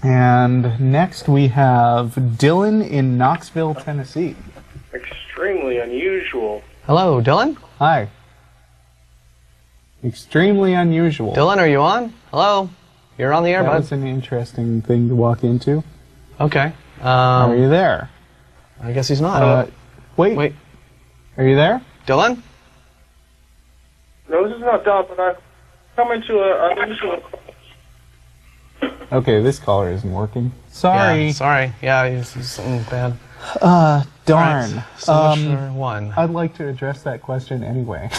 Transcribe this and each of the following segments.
And next we have Dylan in Knoxville, Tennessee. Extremely unusual. Hello, Dylan? Hi. Extremely unusual. Dylan, are you on? Hello? You're on the air, bud. That's an interesting thing to walk into. Okay. Are you there? I guess he's not. Wait. Are you there? Dylan? No, this is not Don, but I come into a Okay, this caller isn't working. Sorry. Yeah, sorry. Yeah, it's something bad. Darn. Right. So much for one. I'd like to address that question anyway.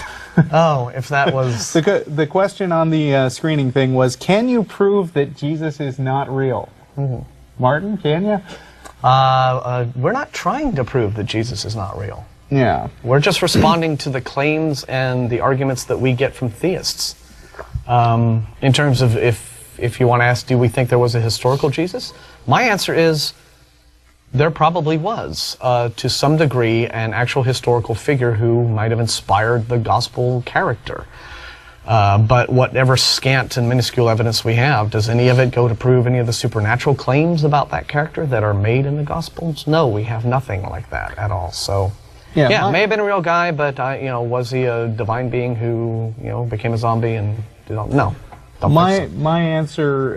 Oh, if that was... The question on the screening thing was, can you prove that Jesus is not real? Mm-hmm. Martin, can you? We're not trying to prove that Jesus is not real. Yeah. We're just responding to the claims and the arguments that we get from theists. In terms of if you want to ask, do we think there was a historical Jesus? My answer is, there probably was, to some degree, an actual historical figure who might have inspired the gospel character. But whatever scant and minuscule evidence we have, does any of it go to prove any of the supernatural claims about that character that are made in the Gospels? No, we have nothing like that at all. So, yeah, may have been a real guy, but was he a divine being who became a zombie and did all? No. My answer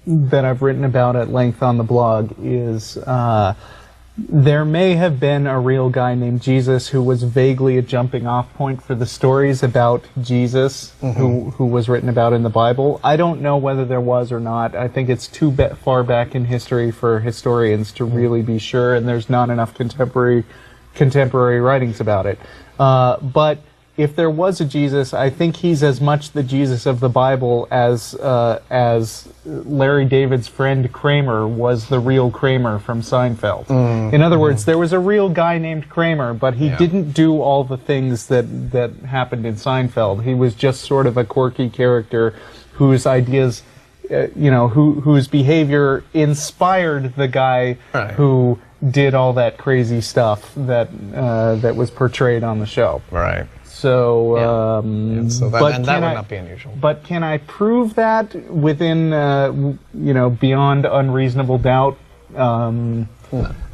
that I've written about at length on the blog is there may have been a real guy named Jesus who was vaguely a jumping off point for the stories about Jesus who was written about in the Bible. I don't know whether there was or not. I think it's too far back in history for historians to really be sure, and there's not enough contemporary writings about it. But if there was a Jesus, I think he's as much the Jesus of the Bible as Larry David's friend Kramer was the real Kramer from Seinfeld. In other words, there was a real guy named Kramer, but he didn't do all the things that happened in Seinfeld. He was just sort of a quirky character whose ideas, whose behavior inspired the guy who did all that crazy stuff that was portrayed on the show. Right. So, so that would not be unusual. But can I prove that within, beyond unreasonable doubt? No.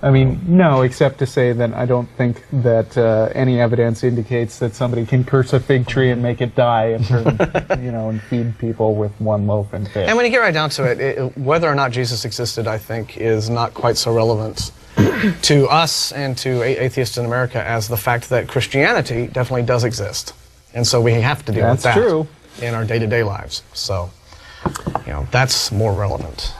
I mean, no, except to say that I don't think that any evidence indicates that somebody can curse a fig tree and make it die and turn, and feed people with one loaf and fish. And when you get right down to it, whether or not Jesus existed, I think, is not quite so relevant to us and to atheists in America as the fact that Christianity definitely does exist. And so we have to deal with that in our day-to-day lives. So, that's more relevant.